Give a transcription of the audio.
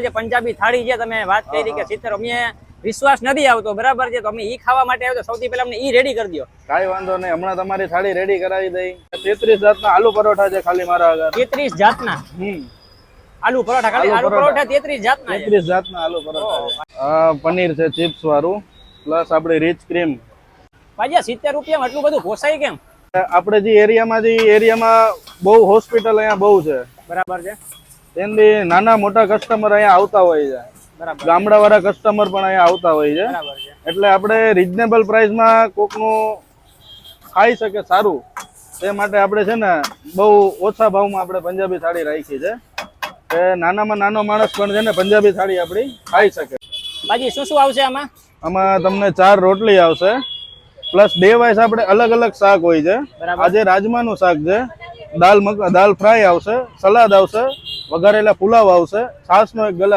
જે પંજાબી થાળી છે તમે વાત કરી કે 70 અમને વિશ્વાસ નથી આવતો બરાબર છે તો અમે ઈ ખાવા માટે આવ્યો તો સૌથી પહેલા અમને ઈ રેડી કરી દો. કાઈ વાંધો નહીં, હમણાં તમારી થાળી રેડી કરાવી દઈ. 33 જાતના આલુ પરોઠા છે ખાલી મારા આગળ. 33 જાતના આલુ પરોઠા, ખાલી આલુ પરોઠા 33 જાતના છે. 33 જાતના આલુ પરોઠા છે. પનીર છે ચિપ્સ વાળું, પ્લસ આપણી રીચ ક્રીમ. ભાઈ 70 રૂપિયામાં આટલું બધું પોસાય કેમ? આપણે જે એરિયામાં બહુ હોસ્પિટલ અહીંયા બહુ છે બરાબર છે. તેની નાના મોટા કસ્ટમર અહીંયા આવતા હોય છે. બરાબર. ગામડા વાળા કસ્ટમર પણ અહીંયા આવતા હોય છે. બરાબર છે. એટલે આપણે રીઝનેબલ પ્રાઇસમાં કોકનું ખાઈ શકે સારું તે માટે આપણે છે ને બહુ ઓછા ભાવમાં આપણે પંજાબી થાળી રાખી છે કે નાનામાં નાનો માણસ પણ છે ને પંજાબી થાળી આપણી ખાઈ શકે. બાજી શું શું આવશે આમાં? આમાં તમને 4 રોટલી આવશે, પ્લસ 2 વાઇસ આપણે અલગ અલગ શાક હોય છે. આજે રાજમાનું શાક છે, દાલ ફ્રાય આવશે, સલાડ આવશે, વઘારેલા પુલાવ આવશે, છાશનો એક ગ્લાસ